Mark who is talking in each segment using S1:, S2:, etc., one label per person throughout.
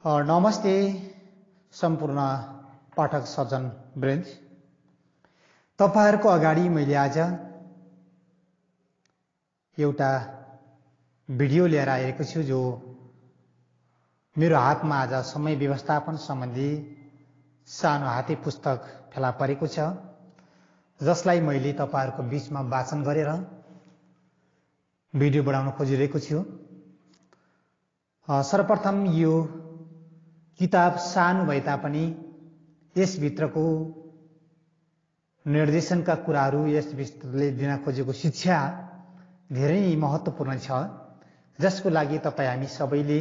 S1: नमस्ते सम्पूर्ण पाठक सज्जन वृन्द। तपाईहरुको अगाडि मैले आज एउटा भिडियो लिएर आएको छु जो मेरो हातमा आज समय व्यवस्थापन सम्बन्धी सानो हाते पुस्तक फेला परेको छ, जसलाई मैले तपाईहरुको बीचमा वाचन गरेर भिडियो बनाउन खोजिरहेको छु। सर्वप्रथम यो किताब सानो भए तापनि यसभित्रको निर्देशनका कुराहरू, यसभित्रले दिन खोजेको शिक्षा धेरै महत्त्वपूर्ण छ, जसको लागि तपाई हामी सबैले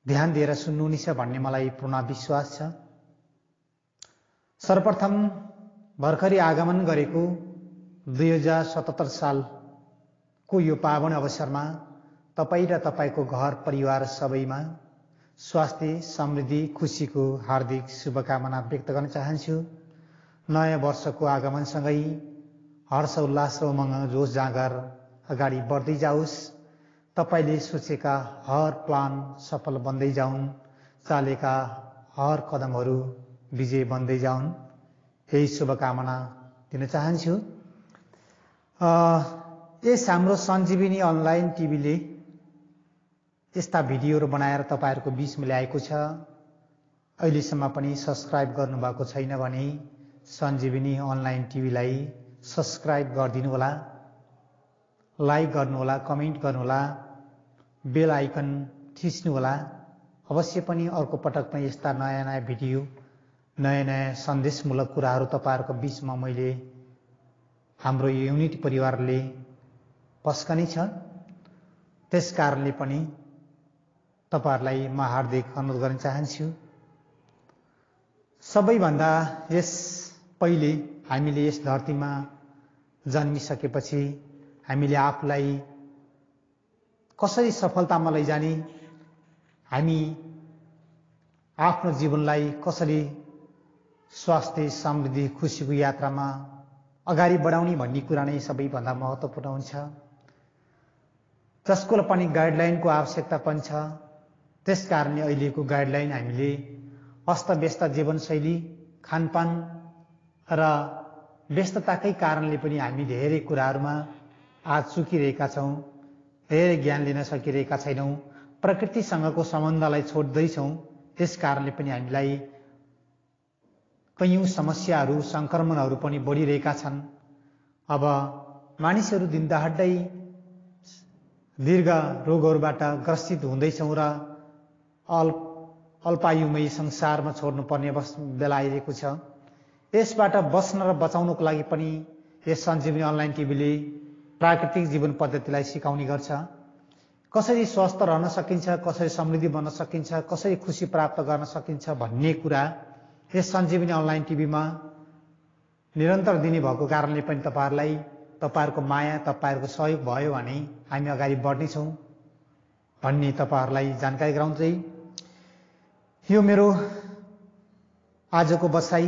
S1: ध्यान दिएर सुन्नुहुनेछ भन्ने मलाई पूर्ण विश्वास छ। सर्वप्रथम भर्खरै आगमन गरेको 2077 सालको यो पावन अवसरमा तपाई र तपाईको घर परिवार सबैमा स्वास्थ्य, समृद्धि, खुशीको हार्दिक शुभकामना व्यक्त गर्न चाहन्छु। नयाँ वर्षको आगमनसँगै हर्ष उल्लास र उमंग जोश जाँगर अगाडि बढ्दै जाओस्। तपाईले सोचेका हर प्लान सफल बन्दै जाउन्, चालेका हर कदमहरू विजय बन्दै जाउन्, यही शुभकामना दिन चाहन्छु। यस हाम्रो सञ्जीवनी अनलाइन टिभीले यस्ता भिडियोहरू बनाएर तपाईहरुको बीचमा ल्याएको छ। अहिलेसम्म पनि सब्स्क्राइब गर्नुभएको छैन भने सञ्जीवनी अनलाइन टिभीलाई सब्स्क्राइब गरिदिनु होला, लाइक गर्नु होला, कमेन्ट गर्नु होला, बेल आइकन थिच्नु होला। अवश्य पनि अर्को पटक पनि यस्ता नयाँ भिडियो, नयाँ सन्देशमूलक कुराहरू तपाईहरुको बीचमा मैले हाम्रो युनिटी परिवारले पस्कने छ। त्यसकारणले पनि तपाईहरुलाई म हार्दिक अनुरोध गर्न चाहन्छु। सबैभन्दा यस पहिले हामीले यस धरतीमा जन्मिसकेपछि हामीले आफूलाई कसरी सफलतामा लैजाने, हामी आफ्नो जीवनलाई कसरी स्वास्थ्य, समृद्धि, खुशीको यात्रामा अगाडि बढाउने भन्ने कुरा नै सबैभन्दा महत्त्वपूर्ण हुन्छ, जसको पनि गाइडलाइनको आवश्यकता पनि छ। त्यसकारणले अहिलेको गाइडलाइन हामीले अस्तव्यस्त जीवनशैली, खानपान र व्यस्तताकै कारणले पनि हामी धेरै कुराहरूमा आज चुकिरहेका छौं, धेरै ज्ञान लिन सकिरहेका छैनौं, प्रकृतिसँगको सम्बन्धलाई छोड्दैछौं। त्यस कारणले पनि हामीलाई कयौं समस्याहरू, संक्रमणहरू पनि बढिरहेका छन्। अब मानिसहरू दिनदहाडै दीर्घ रोगहरूबाट ग्रसित हुँदैछौं र अल्पायुमै संसारमा छोड्नुपर्ने बेला आइरहेको छ। यसबाट बस्न र बचाउनको लागि पनि यस सञ्जीवनी अनलाइन टिभीले प्राकृतिक जीवन पद्धतिलाई सिकाउने गर्छ। कसरी स्वस्थ रहन सकिन्छ, कसरी समृद्धि बन्न सकिन्छ, कसरी खुशी प्राप्त गर्न सकिन्छ भन्ने कुरा यस सञ्जीवनी अनलाइन टिभीमा निरन्तर दिने भएको कारणले पनि तपाईहरुलाई, तपाईहरुको माया, तपाईहरुको सहयोग भयो भने हामी अगाडि बढ्नेछौं भन्ने तपाईहरुलाई जानकारी गराउँदै यो मेरो आजको बसाई,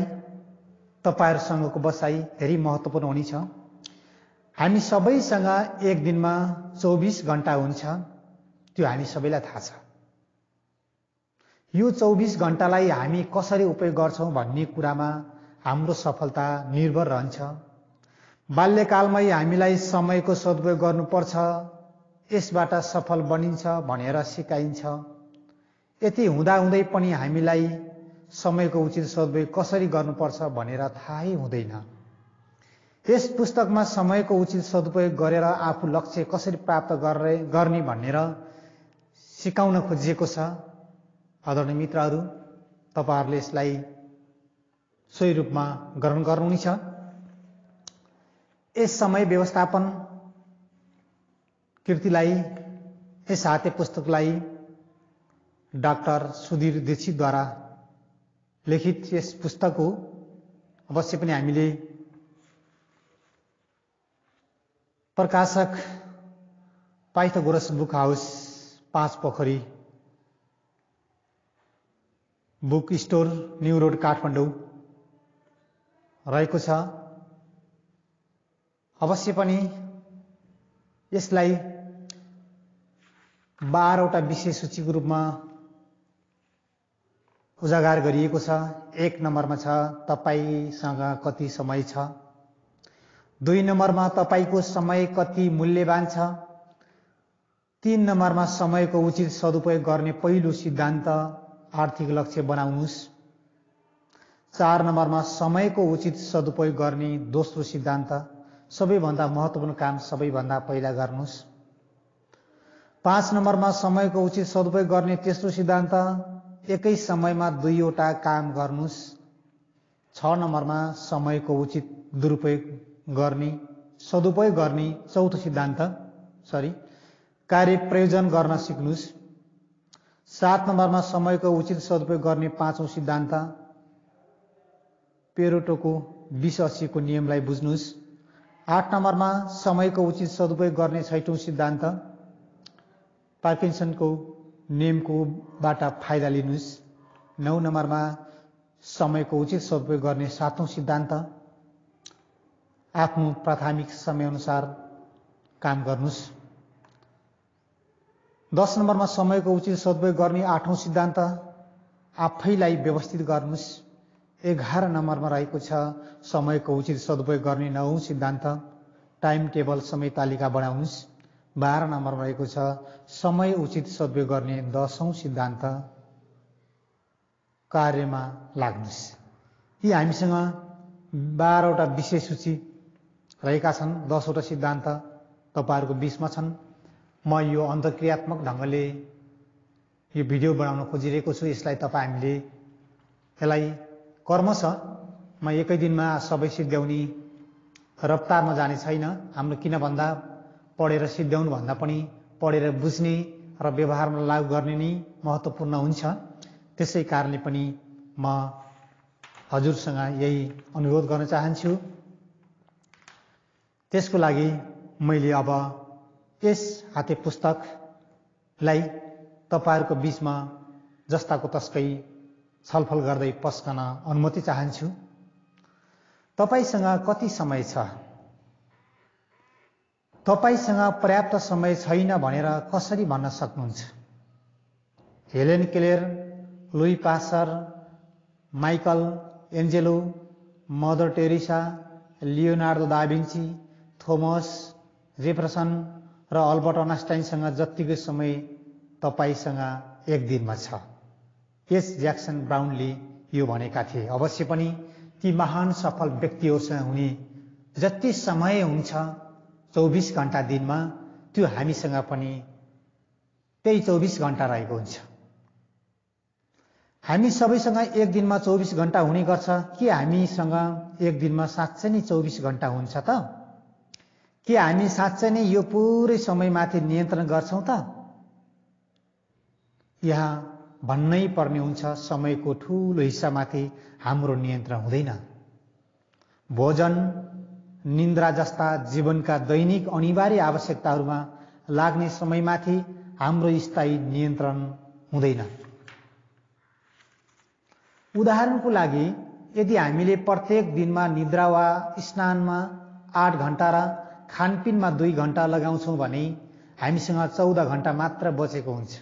S1: तपाईहरुसँगको बसाई धेरै महत्त्वपूर्ण हुनेछ। हामी सबैसँग एक दिनमा 24 घण्टा हुन्छ, त्यो हामी सबैलाई थाहा छ। यो 24 घण्टालाई हामी कसरी उपयोग गर्छौं भन्ने कुरामा हाम्रो सफलता निर्भर रहन्छ। बाल्यकालमै हामीलाई समयको सदुपयोग गर्नुपर्छ, यसबाट सफल बनिन्छ भनेर सिकाइन्छ। यति हुँदाहुँदै पनि हामीलाई समयको उचित सदुपयोग कसरी गर्नुपर्छ भनेर थाहै हुँदैन। यस पुस्तकमा समयको उचित सदुपयोग गरेर आफू लक्ष्य कसरी प्राप्त गर्ने भनेर सिकाउन खोजिएको छ। आदरणीय मित्रहरू, तपाईहरुले यसलाई सही रूपमा ग्रहण गर्नुहुनेछ। यस समय व्यवस्थापन कृतिलाई, यस हाते पुस्तकलाई डाक्टर सुधीर दीक्षितद्वारा लिखित यस पुस्तक हो। अवश्य पनि हामीले प्रकाशक पाइथागोरस बुक हाउस, 5 पोखरी book store, new road, Kathmandu रहेको छ। अवश्य पनि यसलाई 12 वटा विषय सूचीको रूपमा उजागर गरिएको छ। 1 नम्बरमा छ तपाईसँग कति समय छ। 2 नम्बरमा तपाईको समय कति मूल्यवान छ। 3 नम्बरमा समयको उचित सदुपयोग गर्ने पहिलो सिद्धान्त आर्थिक लक्ष्य बनाउनुस्। 4 नम्बरमा समयको उचित सदुपयोग गर्ने दोस्रो सिद्धान्त सबैभन्दा महत्त्वपूर्ण काम सबैभन्दा पहिला गर्नुस्। 5 नम्बरमा समयको उचित सदुपयोग गर्ने तेस्रो सिद्धान्त एकै समयमा 2 वटा काम गर्नुस्। 6 नम्बरमा समयको उचित सदुपयोग गर्ने चौथो सिद्धान्त कार्य प्रयोजन गर्न सिक्नुस्। 7 नम्बरमा समयको उचित सदुपयोग गर्ने पाँचौं सिद्धान्त पेरेटोको 20-80 को नियमलाई बुझ्नुस्। 8 नम्बरमा समयको उचित सदुपयोग गर्ने छैटौं सिद्धान्त पार्किन्सनको नियमको बाट फाइदा लिनुस्। 9 नम्बरमा समयको उचित सदुपयोग गर्ने सातौं सिद्धान्त आफ्नो प्राथमिक समयअनुसार काम गर्नुस्। 10 नम्बरमा समयको उचित सदुपयोग गर्ने आठौं सिद्धान्त आफैलाई व्यवस्थित गर्नुस्। 11 नम्बरमा रहेको छ समयको उचित सदुपयोग गर्ने नवौं सिद्धान्त टाइम टेबल समय तालिका बनाउनुस्। 12 नम्बरमा रहेको छ समय उचित सदुपयोग गर्ने 10औं सिद्धान्त कार्यमा लाग्नुस्। यी हामीसँग 12 वटा विषय सूची रहेका छन्। 10 वटा सिद्धान्त तपाईहरुको बीचमा छन्। म यो अन्तर्क्रियात्मक ढंगले यो भिडियो बनाउन खोजिरहेको छु। यसलाई हामीले यसलाई कर्म छ। म एकै दिनमा सबै सिद्ध्याउने रफ्तारमा जाने छैन। हाम्रो किन भन्दा पढेर सिद्ध्याउनु भन्दा पनि पढेर बुझ्ने र व्यवहारमा लागू गर्ने नै महत्त्वपूर्ण हुन्छ। त्यसै कारणले पनि म हजुरसँग यही अनुरोध गर्न चाहन्छु। त्यसको लागि मैले अब यस हाते पुस्तकलाई तपाईहरुको बीचमा जस्ताको तस्कै छलफल गर्दै पस्कन अनुमति चाहन्छु। तपाईसँग कति समय छ? तपाईसँग पर्याप्त समय छैन भनेर कसरी भन्न सक्नुहुन्छ? Helen Keller, Louis Pasteur, Michael Angelo, mother Teresa, Leonardo da विन्ची, Thomas Jefferson र अल्बर्ट आइन्स्टाइनसँग जतिको समय तपाईसँग एक दिनमा छ। एस ज्याक्सन ब्राउनले यो भनेका थिए। अवश्य पनि ती महान सफल व्यक्तिहरूसँग हुने जति समय हुन्छ 24 घण्टा दिनमा त्यो हामीसँग पनि त्यही 24 घण्टा रहेको हुन्छ। हामी सबैसँग एक दिनमा 24 घण्टा हुने गर्छ। के हामीसँग एक दिनमा साँच्चै नै 24 घण्टा हुन्छ त? के हामी साँच्चै नै यो पुरै समयमाथि नियन्त्रण गर्छौं त? यहाँ भन्नै पर्ने हुन्छ समयको ठूलो हिस्सामाथि हाम्रो नियन्त्रण हुँदैन। भोजन, निन्द्रा जस्ता जीवनका दैनिक अनिवार्य आवश्यकताहरूमा लाग्ने समयमाथि हाम्रो स्थायी नियन्त्रण हुँदैन। उदाहरणको लागि यदि हामीले प्रत्येक दिनमा निद्रा वा स्नानमा 8 घण्टा र खानपिनमा 2 घण्टा लगाउँछौं भने हामीसँग 14 घण्टा मात्र बचेको हुन्छ।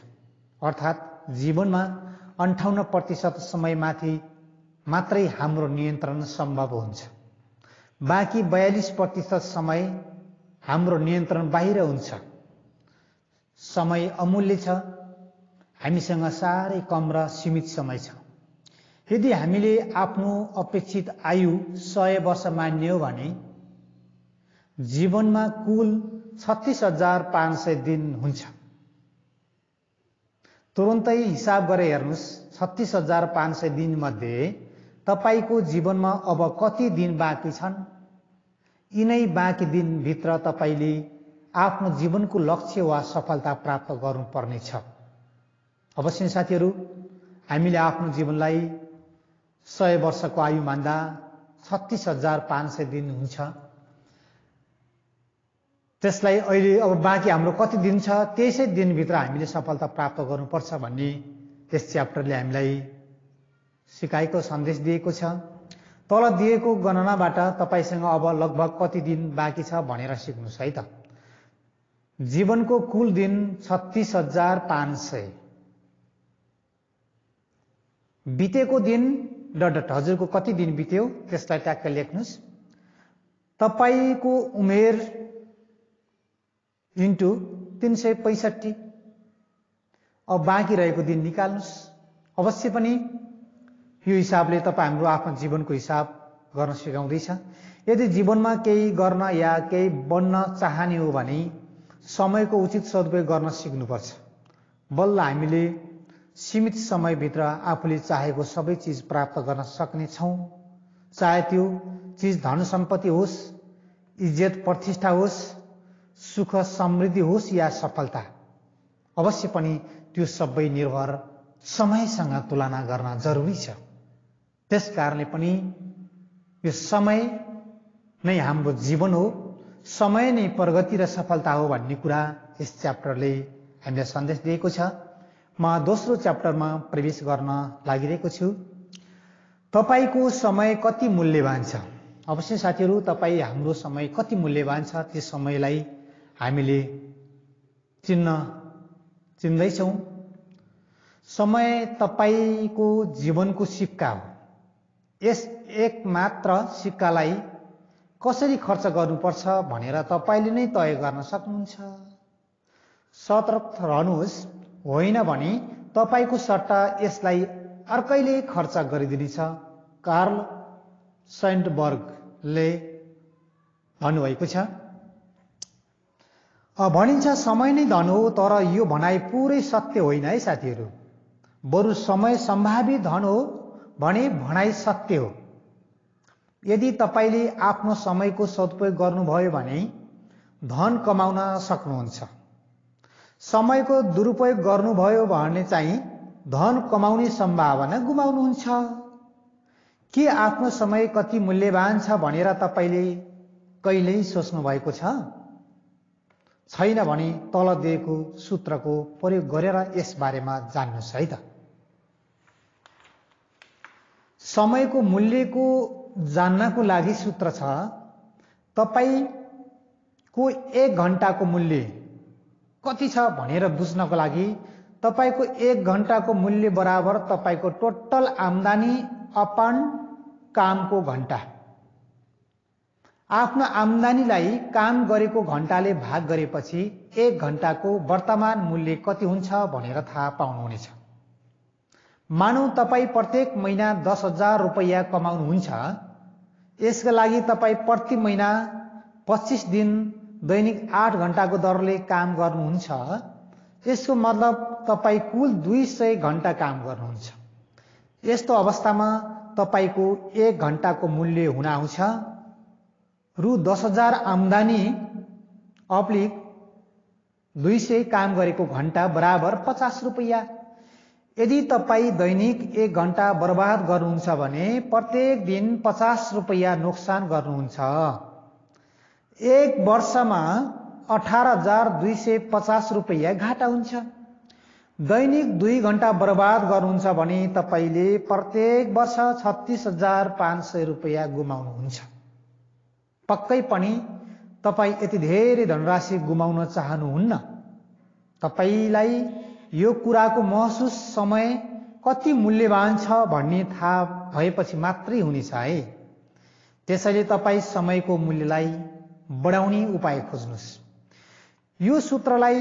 S1: अर्थात् जीवनमा 58% समयमाथि मात्रै हाम्रो नियन्त्रण सम्भव हुन्छ। बाँकी 42% समय हाम्रो नियन्त्रण बाहिर हुन्छ। समय अमूल्य छ। हामीसँग साह्रै कम र सीमित समय छ। यदि हामीले आफ्नो अपेक्षित आयु 100 वर्ष मान्ने हो भने जीवनमा कुल 36,500 दिन हुन्छ। तुरुन्तै हिसाब गरेर हेर्नुस् 36,500 दिन मध्ये तपाईको जीवनमा अब कति दिन बाँकी छन्? यिनै बाँकी दिन भित्र तपाईले आफ्नो जीवनको लक्ष्य वा सफलता प्राप्त गर्नुपर्ने छ। अवश्य साथीहरू, हामीले आफ्नो जीवनलाई 100 वर्षको आयु मान्दा 36,500 दिन हुन्छ। त्यसलाई अहिले अब बाँकी हाम्रो कति दिन छ? त्यसै दिनभित्र हामीले सफलता प्राप्त गर्नुपर्छ भन्ने यस च्याप्टरले हामीलाई सिकाएको सन्देश दिएको छ। तल दिएको गणनाबाट तपाईसँग अब लगभग कति दिन बाँकी छ भनेर सिक्नुस् है त। जीवनको कुल दिन 36,500। बितेको दिन डट हजुरको कति दिन बित्यो त्यसलाई ट्याक्क लेख्नुहोस्। तपाईको उमेर इन्टु 365, अब बाँकी रहेको दिन निकाल्नुहोस्। अवश्य पनि यो हिसाबले तपाईँ हाम्रो आफ्नो जीवनको हिसाब गर्न सिकाउँदैछ। यदि जीवनमा केही गर्न या केही बन्न चाहने हो भने समयको उचित सदुपयोग गर्न सिक्नुपर्छ। बल्ल हामीले सीमित समयभित्र आफूले चाहेको सबै चिज प्राप्त गर्न सक्ने छौं। चाहे त्यो चिज धन सम्पत्ति होस्, इज्जत प्रतिष्ठा होस्, सुख समृद्धि होस् या सफलता, अवश्य पनि त्यो सबै निर्भर समयसँग तुलना गर्न जरुरी छ। त्यसकारणले पनि यो समय नै हाम्रो जीवन हो, समय नै प्रगति र सफलता हो भन्ने कुरा यस च्याप्टरले हामीलाई सन्देश दिएको छ। म दोस्रो च्याप्टरमा प्रवेश गर्न लागिरहेको छु। तपाईको समय कति मूल्यवान छ? अवश्य साथीहरू, तपाईँ हाम्रो समय कति मूल्यवान छ त्यो समयलाई हामीले चिन्दैछौं। समय तपाईको जीवनको सिक्का हो। यस एक मात्र सिक्कालाई कसरी खर्च गर्नुपर्छ भनेर तपाईले नै तय गर्न सक्नुहुन्छ। सतर्क रहनुहोस्, होइन भने तपाईको सट्टा यसलाई अर्कैले खर्च गरिदिनेछ। कार्ल सैन्डबर्गले भन्नुभएको छ। भनिन्छ समय नै धन हो, तर यो भनाइ पुरै सत्य होइन है साथीहरू। बरु समय सम्भावित धन हो भने भनाइ सत्य हो। यदि तपाईले आफ्नो समयको सदुपयोग गर्नुभयो भने धन कमाउन सक्नुहुन्छ। समयको दुरुपयोग गर्नुभयो भने चाहिँ धन कमाउने सम्भावना गुमाउनुहुन्छ। के आफ्नो समय कति मूल्यवान छ भनेर तपाईले कहिल्यै सोच्नु भएको छ? छैन भने तल दिएको सूत्रको प्रयोग गरेर यस बारेमा जान्नुहोस् है त। समयको मूल्यको जान्नको लागि सूत्र छ। तपाईको 1 घण्टाको मूल्य कति छ भनेर बुझ्नको लागि तपाईको 1 घण्टाको मूल्य बराबर तपाईको टोटल आम्दानी अपन कामको घण्टा। आफ्नो आम्दानीलाई काम गरेको घण्टाले भाग गरेपछि 1 घण्टाको वर्तमान मूल्य कति हुन्छ भनेर थाहा पाउनुहुनेछ। मानौ तपाईँ प्रत्येक महिना 10,000 रुपैयाँ कमाउनुहुन्छ। यसका लागि तपाईँ प्रति महिना 25 दिन दैनिक 8 घण्टाको दरले काम गर्नुहुन्छ। यसको मतलब तपाईँ कुल 200 घण्टा काम गर्नुहुन्छ। यस्तो अवस्थामा तपाईको 1 घण्टाको मूल्य हुन आउँछ रु 10,000 आम्दानी अप्लिक 200 काम गरेको घण्टा बराबर 50 रुपैयाँ। यदि तपाईँ दैनिक 1 घण्टा बर्बाद गर्नुहुन्छ भने प्रत्येक दिन 50 रुपैयाँ नोक्सान गर्नुहुन्छ। 1 वर्षमा 18,250 रुपैयाँ घाटा हुन्छ। दैनिक 2 घण्टा बर्बाद गर्नुहुन्छ भने तपाईले प्रत्येक वर्ष 36,500 रुपैयाँ गुमाउनुहुन्छ। पक्कै पनि तपाईँ यति धेरै धनराशि गुमाउन चाहनुहुन्न। तपाईलाई यो कुराको महसुस समय कति मूल्यवान छ भन्ने थाहा भएपछि मात्रै हुनेछ है। त्यसैले तपाईँ समयको मूल्यलाई बढाउने उपाय खोज्नुहोस्। यो सूत्रलाई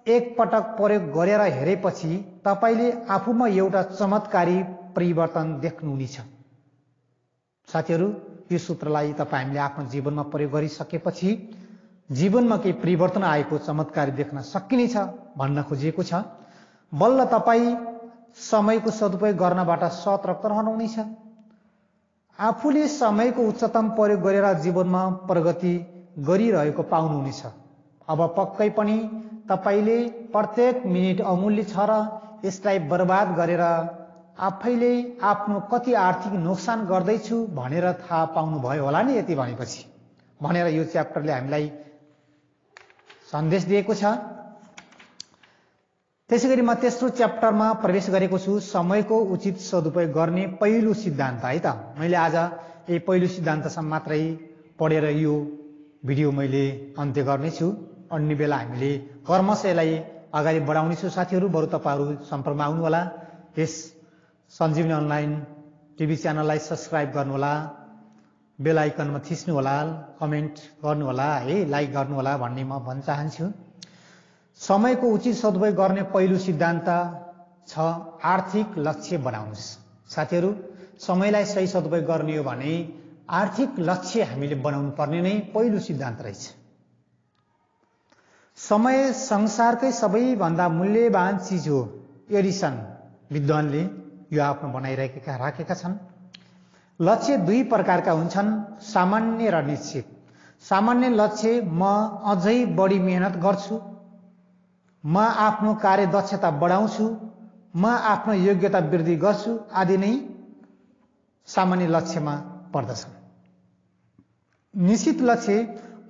S1: एक पटक प्रयोग गरेर हेरेपछि तपाईले आफूमा एउटा चमत्कारी परिवर्तन देख्नुहुनेछ। साथीहरू, यो सूत्रलाई हामीले आफ्नो जीवनमा प्रयोग गरिसकेपछि जीवनमा केही परिवर्तन आएको चमत्कारी देख्न सकिनेछ भन्न खोजिएको छ। बल्ल तपाईँ समयको सदुपयोग गर्नबाट सतर्क रहनुहुनेछ। आफूले समयको उच्चतम प्रयोग गरेर जीवनमा प्रगति गरिरहेको पाउनुहुनेछ। अब पक्कै पनि तपाईले प्रत्येक मिनेट अमूल्य छ र यसलाई बर्बाद गरेर आफैले आफ्नो कति आर्थिक नोक्सान गर्दैछु भनेर थाहा पाउनुभयो होला नि यति भनेपछि भनेर यो च्याप्टरले हामीलाई सन्देश दिएको छ। त्यसैगरी म तेस्रो च्याप्टरमा प्रवेश गरेको छु, समयको उचित सदुपयोग गर्ने पहिलो सिद्धान्त है त। मैले आज यही पहिलो सिद्धान्तसम्म मात्रै पढेर यो भिडियो मैले अन्त्य गर्नेछु। अन्य बेला हामीले क्रमशः यसलाई अगाडि बढाउनेछु। साथीहरू, बरु तपाईहरू सम्पर्कमा आउनु होला। यस सञ्जीवनी अनलाइन टिभी च्यानललाई सब्स्क्राइब गर्नुहोला, बेल आइकनमा थिच्नुहोला, कमेन्ट गर्नुहोला है, लाइक गर्नुहोला भन्ने म भन्न चाहन्छु। समयको उचित सदुपयोग गर्ने पहिलो सिद्धान्त छ आर्थिक लक्ष्य बनाउनुस्। साथीहरू, समयलाई सही सदुपयोग गर्ने हो भने आर्थिक लक्ष्य हामीले बनाउनु पर्ने नै पहिलो सिद्धान्त रहेछ। समय संसारकै सबैभन्दा मूल्यवान चिज हो। एडिसन विद्वानले यो आफ्नो राखेका छन्। लक्ष्य दुई प्रकारका हुन्छन्, सामान्य र निश्चित। सामान्य लक्ष्य म अझै बढी मेहनत गर्छु, म आफ्नो कार्यदक्षता बढाउँछु, म आफ्नो योग्यता वृद्धि गर्छु आदि नै सामान्य लक्ष्यमा पर्दछन्। निश्चित लक्ष्य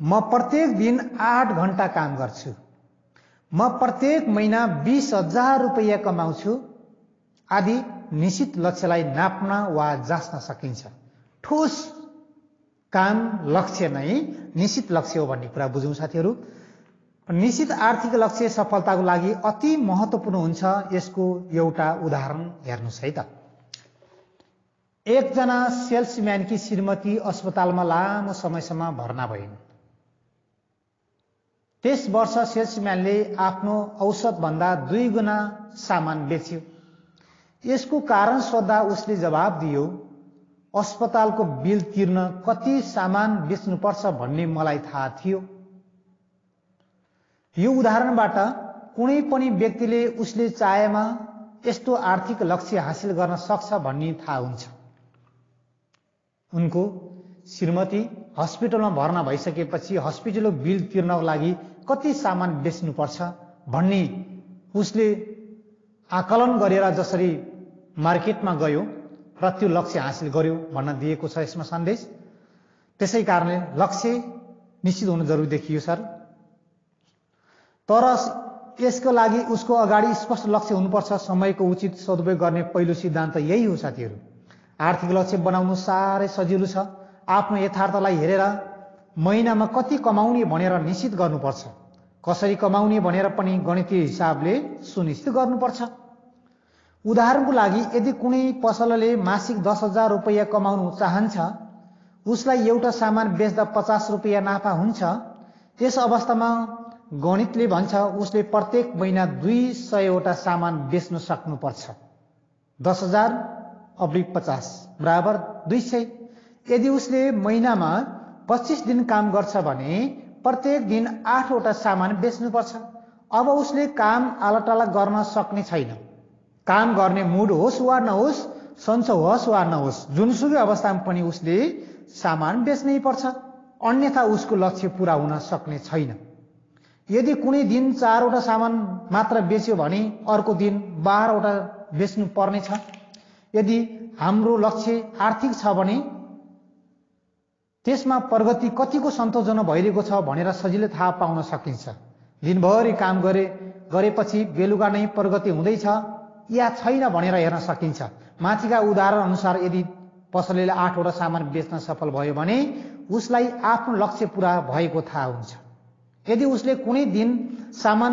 S1: म प्रत्येक दिन 8 घण्टा काम गर्छु, म प्रत्येक महिना 20,000 रुपैयाँ कमाउँछु आदि निश्चित लक्ष्यलाई नाप्न वा जाँच्न सकिन्छ। ठोस काम लक्ष्य नै निश्चित लक्ष्य हो भन्ने कुरा बुझौँ साथीहरू। निश्चित आर्थिक लक्ष्य सफलताको लागि अति महत्त्वपूर्ण हुन्छ। यसको एउटा उदाहरण हेर्नुहोस् है त। एकजना सेल्सम्यानकी श्रीमती अस्पतालमा लामो समयसम्म भर्ना भइन्। त्यस वर्ष सेल्सम्यानले आफ्नो औसतभन्दा 2 गुणा सामान बेच्यो। यसको कारण सोद्धा उसले जवाब दियो, अस्पतालको बिल तिर्न कति सामान बेच्नुपर्छ भन्ने मलाई थाहा थियो। यो उदाहरणबाट कुनै पनि व्यक्तिले उसले चाहेमा यस्तो आर्थिक लक्ष्य हासिल गर्न सक्छ भन्ने थाहा हुन्छ। उनको श्रीमती हस्पिटलमा भर्ना भइसकेपछि हस्पिटलको बिल तिर्नको लागि कति सामान बेच्नुपर्छ भन्ने उसले आकलन गरेर जसरी मार्केटमा गयो र त्यो लक्ष्य हासिल गर्यो भन्न दिएको छ यसमा सन्देश। त्यसै कारणले लक्ष्य निश्चित हुनु जरुरी देखियो सर। तर यसको लागि उसको अगाडि स्पष्ट लक्ष्य हुनुपर्छ। समयको उचित सदुपयोग गर्ने पहिलो सिद्धान्त यही हो साथीहरू। आर्थिक लक्ष्य बनाउनु साह्रै सजिलो छ। आफ्नो यथार्थलाई हेरेर महिनामा कति कमाउने भनेर निश्चित गर्नुपर्छ। कसरी कमाउने भनेर पनि गणितीय हिसाबले सुनिश्चित गर्नुपर्छ। उदाहरणको लागि यदि कुनै पसलले मासिक 10,000 रुपैयाँ कमाउनु चाहन्छ, उसलाई एउटा सामान बेच्दा 50 रुपैयाँ नाफा हुन्छ। त्यस अवस्थामा गणितले भन्छ उसले प्रत्येक महिना 200 सामान बेच्न सक्नुपर्छ। 10,000 / 50 बराबर 200। यदि उसले महिनामा 25 दिन काम गर्छ भने प्रत्येक दिन 8 सामान बेच्नुपर्छ। अब उसले काम आलटाला गर्न सक्ने छैन। काम गर्ने मुड होस् वा नहोस्, सन्चो होस् वा नहोस्, जुनसुकै अवस्थामा पनि उसले सामान बेच्नै पर्छ, अन्यथा उसको लक्ष्य पूरा हुन सक्ने छैन। यदि कुनै दिन 4 सामान मात्र बेच्यो भने अर्को दिन 12 बेच्नु पर्ने छ। यदि हाम्रो लक्ष्य आर्थिक छ भने त्यसमा प्रगति कतिको सन्तोषजनक भइरहेको छ भनेर सजिलै थाहा पाउन सकिन्छ। दिनभरि काम गरेपछि बेलुका नै प्रगति हुँदैछ या छैन भनेर हेर्न सकिन्छ। माथिका उदाहरण अनुसार यदि पसलले 8 सामान बेच्न सफल भयो भने उसलाई आफ्नो लक्ष्य पूरा भएको थाहा हुन्छ। यदि उसले कुनै दिन सामान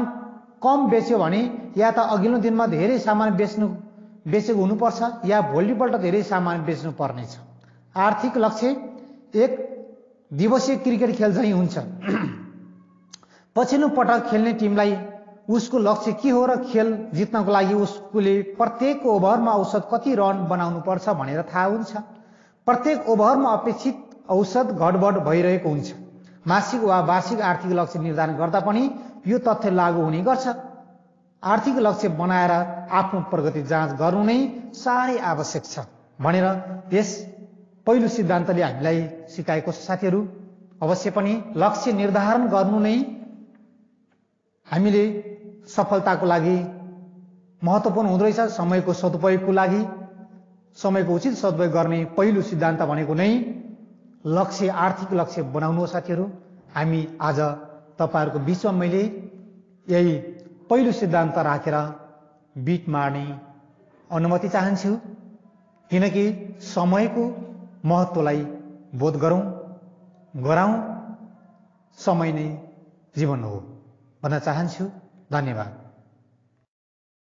S1: कम बेच्यो भने या त अघिल्लो दिनमा धेरै सामान बेचेको हुनुपर्छ या भोलिपल्ट धेरै सामान बेच्नु पर्नेछ। आर्थिक लक्ष्य एक दिवसीय क्रिकेट खेल झैं हुन्छ। पछिल्लो पटक खेल्ने टिमलाई उसको लक्ष्य के हो र खेल जित्नको लागि उसले प्रत्येक ओभरमा औसत कति रन बनाउनु पर्छ भनेर थाहा हुन्छ। प्रत्येक ओभरमा अपेक्षित औसत गडबड भइरहेको हुन्छ। मासिक वा वार्षिक आर्थिक लक्ष्य निर्धारण गर्दा पनि यो तथ्य लागू हुने गर्छ। आर्थिक लक्ष्य बनाएर आफ्नो प्रगति जाँच गर्नु नै साह्रै आवश्यक छ भनेर यस पहिलो सिद्धान्तले हामीलाई सिकाएको छ साथीहरू। अवश्य पनि लक्ष्य निर्धारण गर्नु नै हामीले सफलताको लागि महत्त्वपूर्ण हुँदो रहेछ। समयको सदुपयोगको लागि समयको उचित सदुपयोग गर्ने पहिलो सिद्धान्त भनेको नै लक्ष्य, आर्थिक लक्ष्य बनाउनु हो साथीहरू। हामी आज तपाईहरुको बीचमा मैले यही पहिलो सिद्धान्त राखेर बीट मार्ने अनुमति चाहन्छु, किनकि समयको महत्त्वलाई बोध गराउँ। समय नै जीवन हो भन्न चाहन्छु। धन्यवाद।